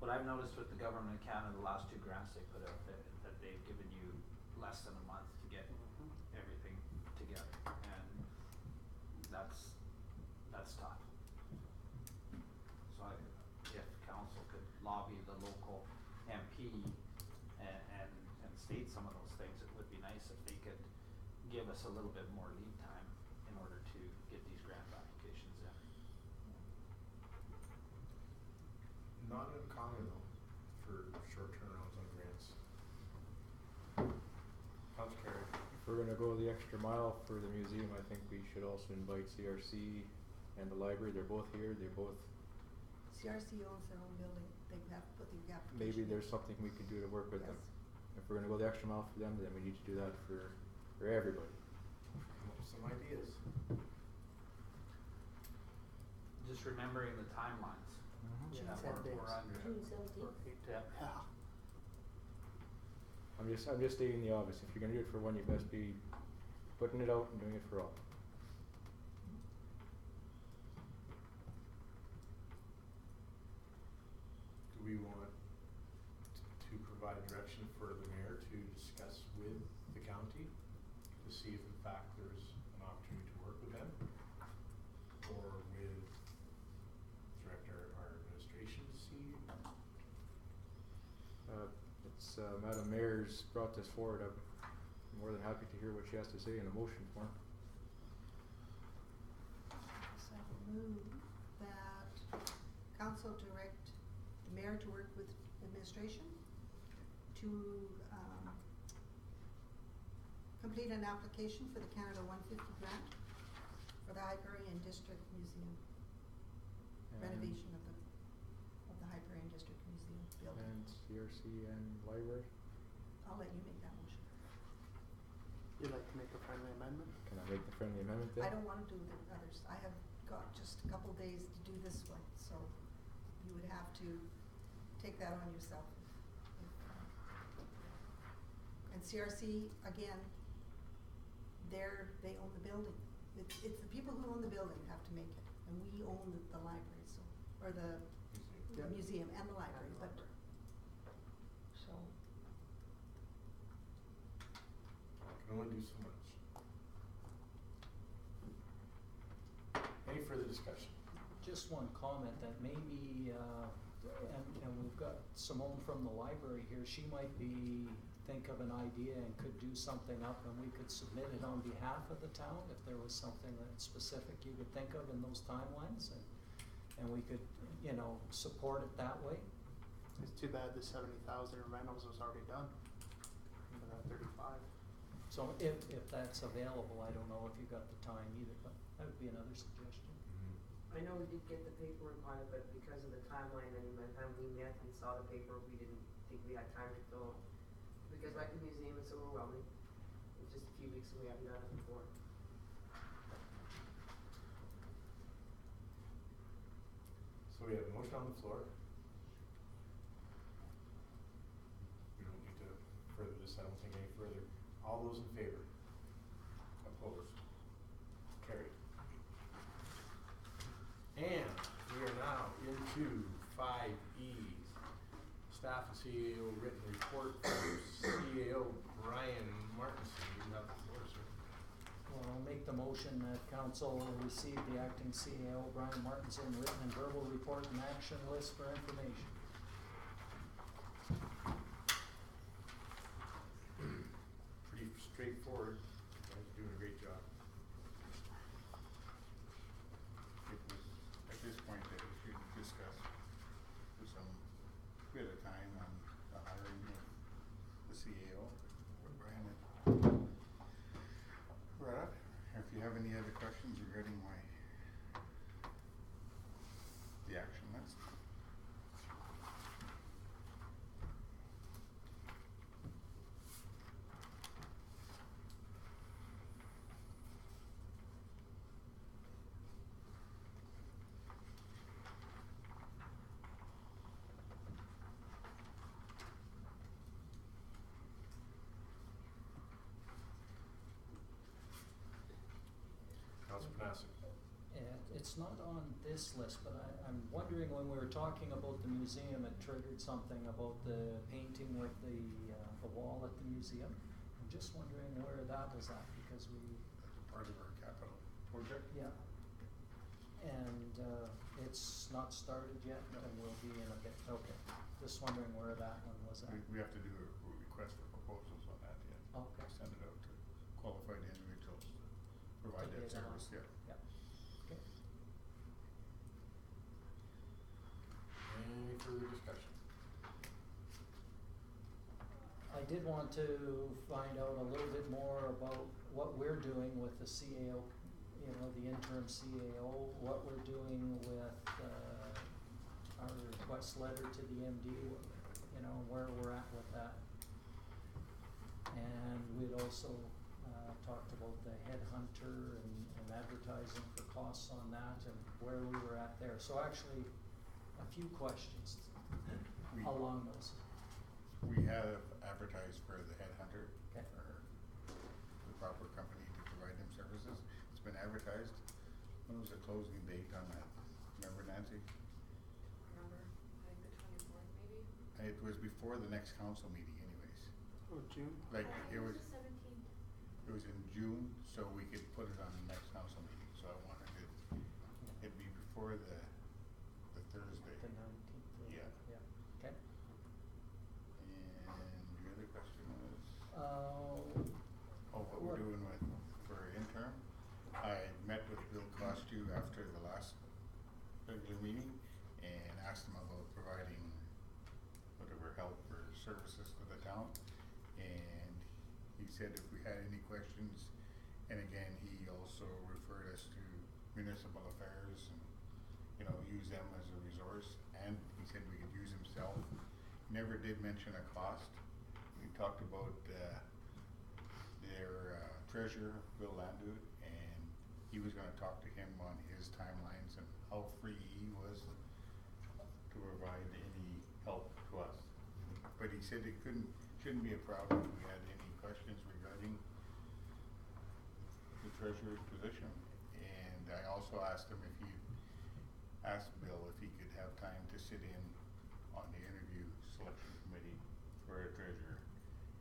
What I I've noticed with the government of Canada, the last 2 grants they put out, that they've given you less than a month to get everything together, and that's tough. So if council could lobby the local MP and state some of those things, it would be nice if they could give us a little bit more lead time in order to get these grant applications in. Not uncommon though, for short turnarounds on grants. Councilor Carey. If we're gonna go the extra mile for the museum, I think we should also invite CRC and the library. They're both here. They're both, CRC owns their own building, they have to put the application. maybe in. there's something we could do to work with them. Yes. If we're gonna go the extra mile for them, then we need to do that for everybody. Come up with some ideas. Just remembering the timelines. June that 17th. we're under. June 17th. Yeah. I'm just stating the obvious. If you're gonna do it for one, you best be putting it out and doing it for all. Do we want to provide direction for the mayor to discuss with the county to see if in fact there's an opportunity to work with them? Or with direct our administration to see? It's Madam Mayor's brought this forward. I'm more than happy to hear what she has to say in a motion form. So I will move that council direct the mayor to work with administration to, complete an application for the Canada 150 grant for the Hyperion District Museum, renovation of the Hyperion District Museum building. And CRC and library. I'll let you make that motion. You'd like to make a friendly amendment? Can I make the friendly amendment then? I don't wanna do the others, I have got just a couple days to do this one, so you would have to take that on yourself. And CRC, again, they own the building. It's the people who own the building have to make it, and we own the library, so, or the museum and the library, but, so. Can only do so much. Any further discussion? Just one comment that maybe, and we've got Simone from the library here, she might think of an idea and could do something up and we could submit it on behalf of the town if there was something that specific you could think of in those timelines and we could, support it that way. It's too bad the 70,000 in rentals was already done. For that 35. So if that's available, I don't know if you got the time either, but that would be another suggestion. I know we did get the paperwork on it, but because of the timeline, and by the time we met and saw the paper, we didn't think we had time to fill. Because like the museum, it's overwhelming. It's just a few weeks and we haven't done it before. So we have a motion on the floor. We don't need to further this, I don't think any further. All those in favor? Opposed? Carried. And we are now into 5E. Staff and CAO written report from CAO Brian Martinson. You have the floor, sir. Well, I'll make the motion that council receive the acting CAO Brian Martinson written and verbal report and action list for information. Pretty straightforward. You guys are doing a great job. At this point, that we should discuss for some bit of time on the hiring of the CAO. Brian had brought up. If you have any other questions regarding the action list. Councilor Panasic. it's not on this list, but I'm wondering when we were talking about the museum, it triggered something about the painting of the wall at the museum. I'm just wondering where that was at, because we, Part of our capital project. yeah. And, it's not started yet, No. and will be in a bit, okay. Just wondering where that one was at. We have to do a request for proposals on that yet. Okay. Send it out to qualified individuals to provide To that bid on. service, yeah. Yeah, okay. Any further discussion? I did want to find out a little bit more about what we're doing with the CAO, you know, the interim CAO, what we're doing with, our request letter to the MD, you know, where we're at with that. And we'd also, talked about the headhunter and advertising for costs on that and where we were at there. So actually, a few questions We- along those. We have advertised for the headhunter, Okay. or the proper company to provide them services. It's been advertised. When was the closing date on that? Remember, Nancy? Remember, I think the 24th maybe? It was before the next council meeting anyways. Oh, June? Like, it was, the 17th. it was in June, so we could put it on the next council meeting. So I wanted it'd be before the Thursday. The 19th. Yeah. Yeah, okay. And the other question was? Uh, What we're doing with, for interim. I met with Bill Costu after the last regular meeting and asked him about providing whatever help or services to the town. And he said if we had any questions, and again, he also referred us to municipal affairs and, you know, use them as a resource. And he said we could use himself. Never did mention a cost. We talked about, their treasurer, Bill Landut, and he was gonna talk to him on his timelines and how free he was to provide any help to us. But he said it shouldn't be a problem if we had any questions regarding the treasurer's position. And I also asked him if he asked Bill if he could have time to sit in on the interview selection committee for a treasurer.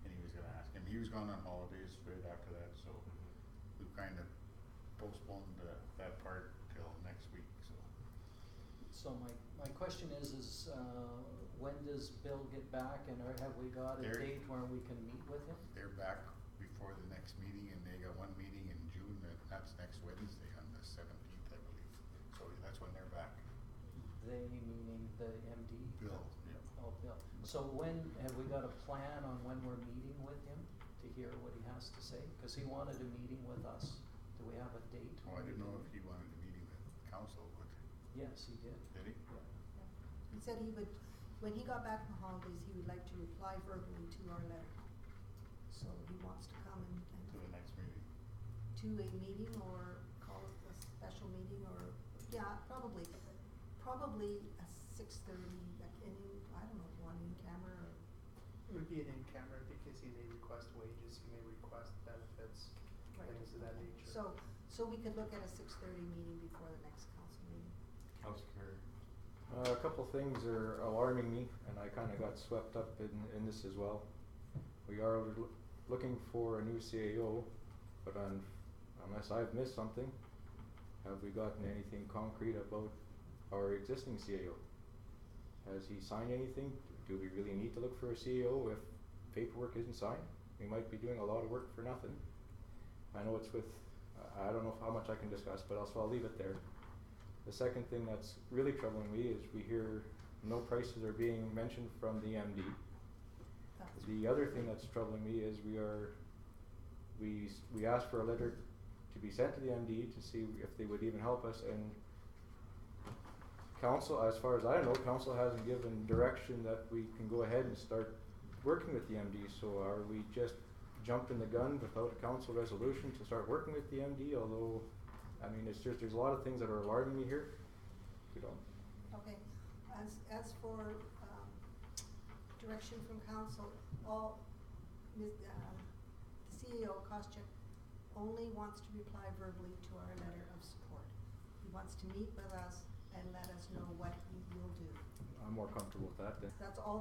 And he was gonna ask him, he was gone on holidays straight after that, so we've kind of postponed that part till next week, so. So my question is, when does Bill get back, and have we got a They're- date where we can meet with him? They're back before the next meeting, and they got one meeting in June, that's next Wednesday on the 17th, I believe. So that's when they're back. They meaning the MD? Bill, yeah. Oh, Bill. So have we got a plan on when we're meeting with him to hear what he has to say? Cause he wanted a meeting with us. Do we have a date? Oh, I when we didn't know can- if he wanted a meeting with council, but Yes, he did. did he? Yeah. He said he would, when he got back from holidays, he would like to reply verbally to our letter. So he wants to come To the next meeting? to a meeting or call it a special meeting or, yeah, probably a 6:30, like I don't know, one in camera or. It would be an in-camera because he may request wages, he may request benefits, things of that nature. So we could look at a 6:30 meeting before the next council meeting. Councilor Carey. A couple things are alarming me, and I kinda got swept up in this as well. We are looking for a new CAO, but unless I've missed something, have we gotten anything concrete about our existing CAO? Has he signed anything? Do we really need to look for a CAO if paperwork isn't signed? We might be doing a lot of work for nothing. I know it's with, I don't know how much I can discuss, but also I'll leave it there. The second thing that's really troubling me is we hear no prices are being mentioned from the MD. That's The other thing that's troubling me is we asked for a letter to be sent to the MD to see if they would even help us, and council, as far as I know, council hasn't given direction that we can go ahead and start working with the MD, so are we just jumping the gun without a council resolution to start working with the MD, although, I mean, it's just, there's a lot of things that are alarming me here. We don't. Okay, as for, direction from council, the CEO, Koscheck, only wants to reply verbally to our letter of support. He wants to meet with us and let us know what he will do. I'm more comfortable with that then. That's all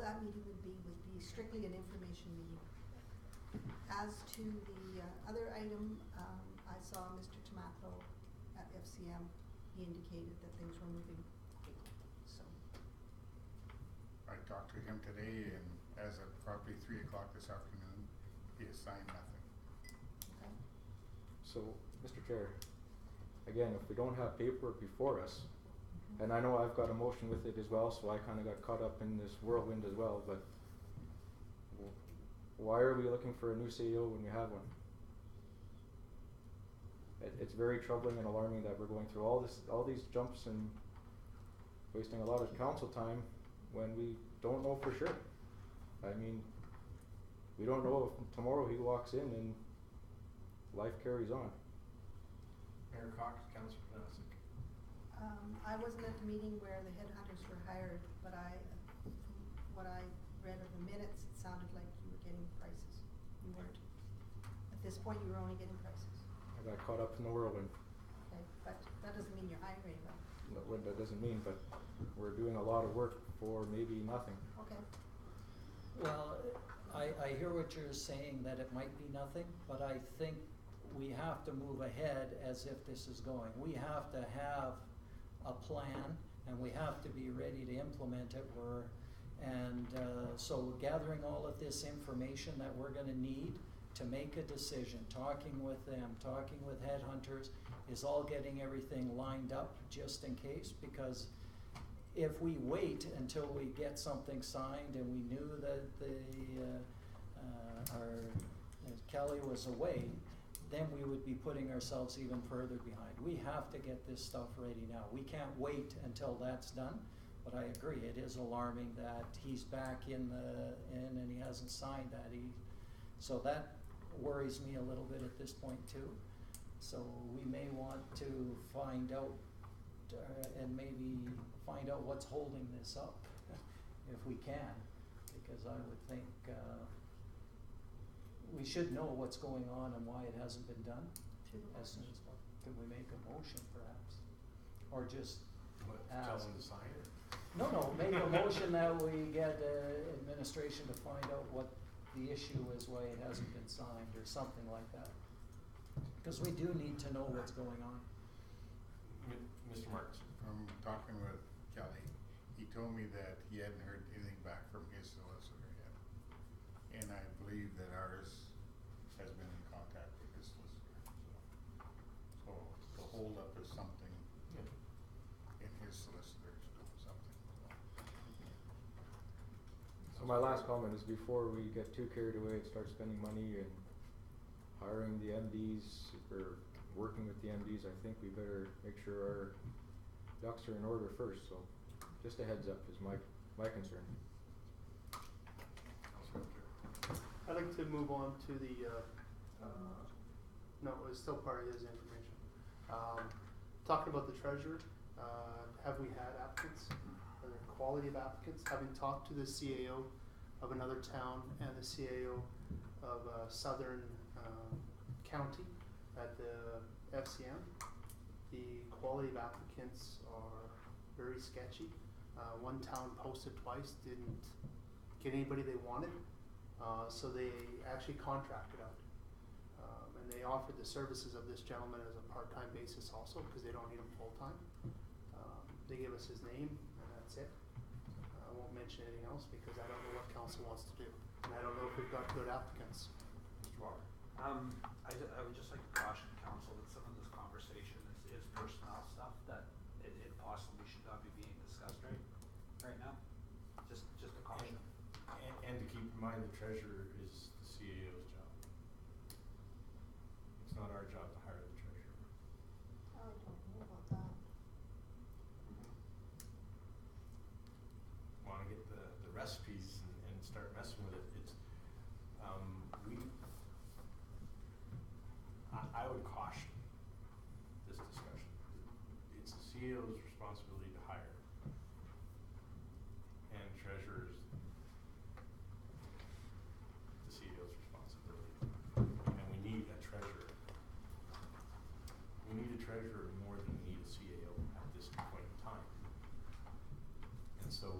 that meeting would be strictly an information meeting. As to the other item, I saw Mr. Tomato at FCM. He indicated that things were moving quickly, so. I talked to him today, and as of probably 3 o'clock this afternoon, he has signed nothing. Okay. So, Mr. Chair, again, if we don't have paperwork before us, and I know I've got a motion with it as well, so I kinda got caught up in this whirlwind as well, but why are we looking for a new CEO when we have one? It's very troubling and alarming that we're going through all these jumps and wasting a lot of council time when we don't know for sure. I mean, we don't know if tomorrow he walks in and life carries on. Mayor Cox, Councilor Panasic. I wasn't at the meeting where the headhunters were hired, but what I read of the minutes, it sounded like you were getting prices. You weren't. At this point, you were only getting prices. I got caught up in the whirlwind. Okay, but that doesn't mean you're hiring them. What that doesn't mean, but we're doing a lot of work for maybe nothing. Okay. Well, I hear what you're saying, that it might be nothing, but I think we have to move ahead as if this is going. We have to have a plan, and we have to be ready to implement it. So gathering all of this information that we're gonna need to make a decision, talking with them, talking with headhunters, is all getting everything lined up just in case, because if we wait until we get something signed and we knew that Kelly was away, then we would be putting ourselves even further behind. We have to get this stuff ready now. We can't wait until that's done, but I agree, it is alarming that he's back in and he hasn't signed that. So that worries me a little bit at this point too. So we may want to find out and maybe find out what's holding this up, if we can, because I would think we should know what's going on and why it hasn't been done. As soon as possible. Could we make a motion perhaps? Or just What, ask? tell them to sign it? No, make a motion that we get administration to find out what the issue is, why it hasn't been signed, or something like that. Because we do need to know what's going on. Mr. Marks. From talking with Kelly, he told me that he hadn't heard anything back from his solicitor yet. And I believe that ours has been in contact with his solicitor. So the holdup is something in his solicitor's something. So my last comment is, before we get too carried away and start spending money and hiring the MDs or working with the MDs, I think we better make sure our ducks are in order first. So just a heads up is my concern. I'd like to move on to the, no, it's still part of his information. Talking about the treasurer, have we had applicants? Are there quality of applicants? Having talked to the CAO of another town and the CAO of Southern County at the FCM, the quality of applicants are very sketchy. One town posted twice, didn't get anybody they wanted. So they actually contracted out. And they offered the services of this gentleman as a part-time basis also, because they don't need him full-time. They gave us his name, and that's it. I won't mention anything else because I don't know what council wants to do. And I don't know if we've got good applicants. Mr. Walker. I would just like to caution council that some of this conversation is personnel stuff that it possibly should not be being discussed right now. Just a caution. And to keep in mind, the treasurer is the CAO's job. It's not our job to hire the treasurer. I don't know about that. Want to get the recipes and start messing with it. It's I would caution this discussion. It's the CAO's responsibility to hire, and treasurer's the CAO's responsibility. And we need a treasurer. We need a treasurer more than so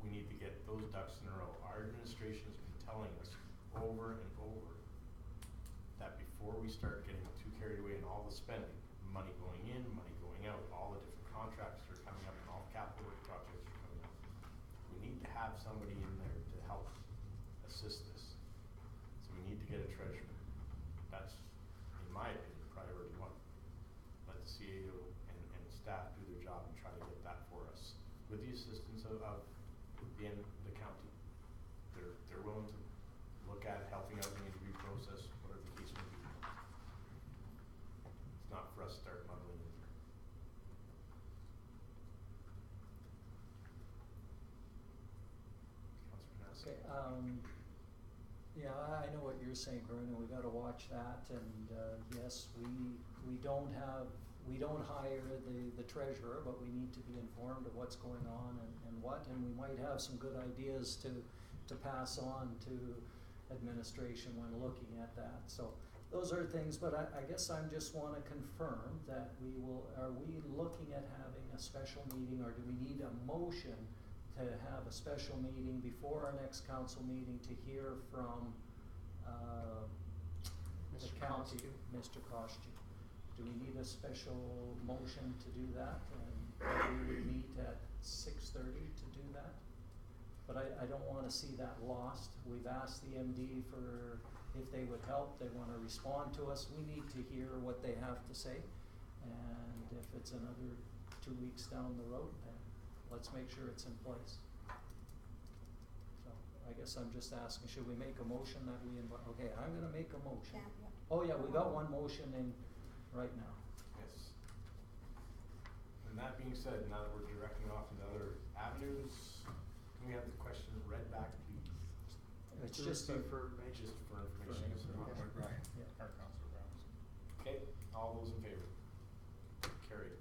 we need to get those ducks in a row. Our administration's been telling us over and over that before we start getting too carried away in all the spending, money going in, money going out, all the different contracts are coming up and all capital work projects are coming up. We need to have somebody in there to help assist this. So we need to get a treasurer. That's, in my opinion, priority one. Let the CAO and staff do their job and try to get that for us with the assistance of the county. They're willing to look at helping out in the interview process, whatever the case may be. It's not for us to start muddling in there. Councilor Vanessa? Okay, yeah, I know what you're saying, Corinne, and we gotta watch that, and, yes, we don't hire the treasurer, but we need to be informed of what's going on and what, and we might have some good ideas to pass on to administration when looking at that, so those are things, but I guess I just wanna confirm that are we looking at having a special meeting, or do we need a motion to have a special meeting before our next council meeting to hear from, the Mr. county, Costu. Mr. Costu? Do we need a special motion to do that, and we would meet at 6:30 to do that? But I don't wanna see that lost. We've asked the MD for, if they would help, they wanna respond to us, we need to hear what they have to say. And if it's another 2 weeks down the road, then let's make sure it's in place. So, I guess I'm just asking, should we make a motion that we invite, okay, I'm gonna make a motion. Can't, yeah. Oh yeah, we got one motion in right now. Yes. And that being said, now that we're directing off into other avenues, can we have the question read back, please? It's To just receive for information. Just for information. information. Councilor Bryan, Yeah. or Councilor Brown. Okay, all those in favor? Carried.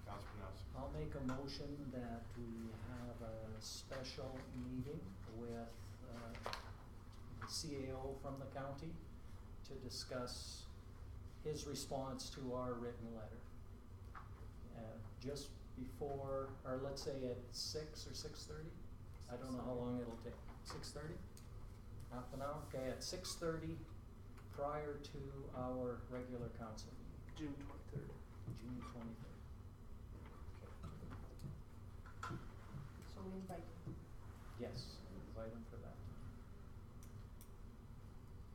Councilor Nelson. I'll make a motion that we have a special meeting with, the CAO from the county to discuss his response to our written letter. Just before, or let's say at 6 or 6:30? I don't know how long it'll take. 6:30? Half an hour? Okay, at 6:30, prior to our regular council meeting, June 23rd. June 23rd. So we invite you. Yes, invite him for that.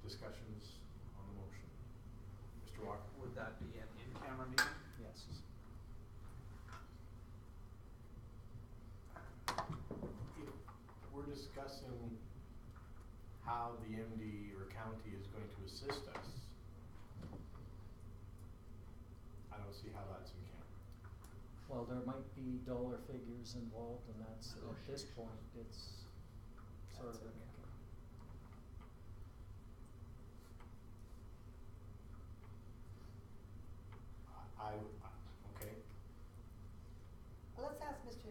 Discussions on the motion. Mr. Walker? Would that be an in-camera meeting? Yes. If we're discussing how the MD or county is going to assist us, I don't see how that's in camera. Well, there might be dollar figures involved, and that's, at this point, it's sort of That's an. Okay, Well, let's ask Mr.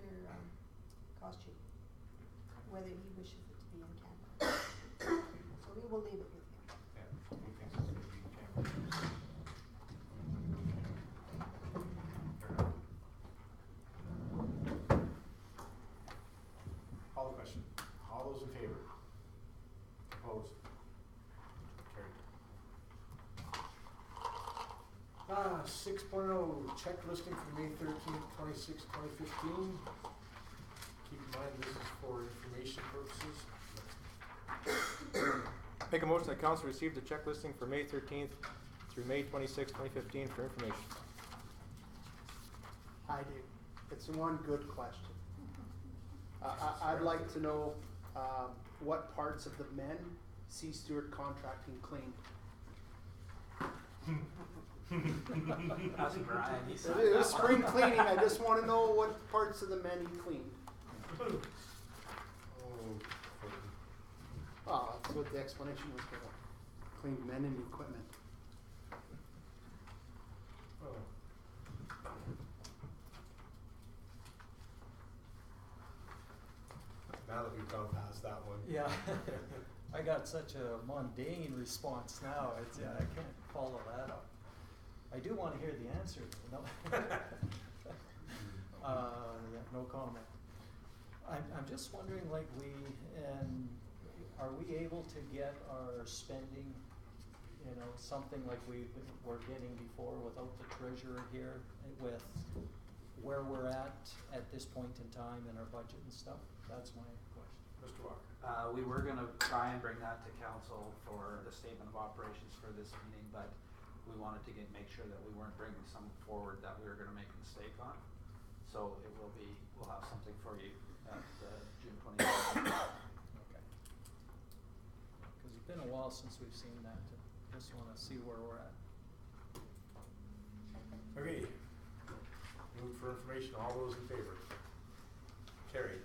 Costu whether he wishes it to be in camera. So we will leave it with him. yeah, who thinks it's gonna be in camera? Fair enough. Call the question. All those in favor? Opposed? Carried. 6.0, check listing for May 13th, 26th, 2015. Keep in mind, this is for information purposes. Make a motion that council receive the check listing for May 13th through May 26th, 2015 for information. I do. It's one good question. I'd like to know, what parts of the men C. Stewart Contracting cleaned. Councilor Bryan, he signed It was that one. spring cleaning, I just wanna know what parts of the men he cleaned. Oh, Oh, that's what the explanation was for. Cleaned men and equipment. oh. Now that we've gone past that one. Yeah, I got such a mundane response now, it's, I can't follow that up. I do wanna hear the answer, though, no? Yeah, no comment. I'm just wondering, like, are we able to get our spending, you know, something like we were getting before without the treasurer here, with where we're at this point in time in our budget and stuff? That's my question. Mr. Walker? We were gonna try and bring that to council for the statement of operations for this meeting, but we wanted to make sure that we weren't bringing some forward that we were gonna make a mistake on. So we'll have something for you at June 29th. Okay. Cause it's been a while since we've seen that, just wanna see where we're at. Okay. Move for information, all those in favor? Carried.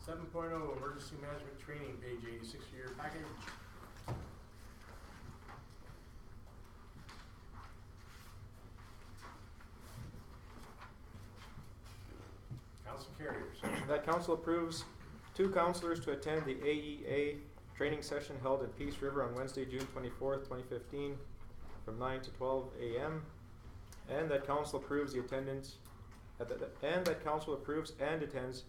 7.0 Emergency Management Training, page 86 year package. Council carriers. That council approves 2 councillors to attend the AEA training session held at Peace River on Wednesday, June 24th, 2015, from 9 to 12 a.m. And that council approves the attendance, and that council approves and attends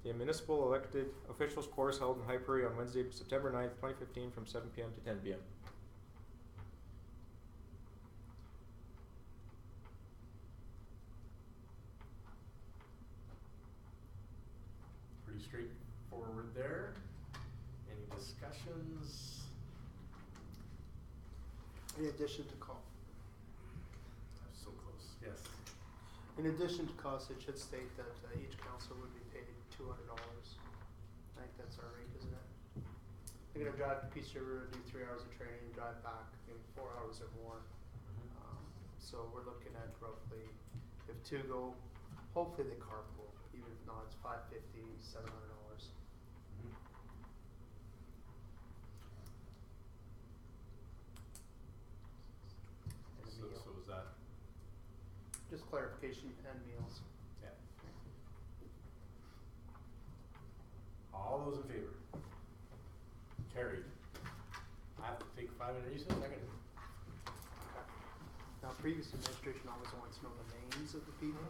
the municipal elected officials course held in High Prairie on Wednesday, September 9th, 2015, from 7 p.m. to 10 p.m. Pretty straightforward there. Any discussions? In addition to cost. So close, yes. In addition to cost, it should state that each council would be paid $200. I think that's our rate, isn't it? They're gonna drive to Peace River, do 3 hours of training, drive back in 4 hours or more. So we're looking at roughly, if 2 go, hopefully they carpool, even if not, it's $550, $700. And a So meal. is that, Just clarification and meals. yeah. All those in favor? Carried. I have to take a 5-minute recess, I can. Now, previous administration always wants to know the names of the people.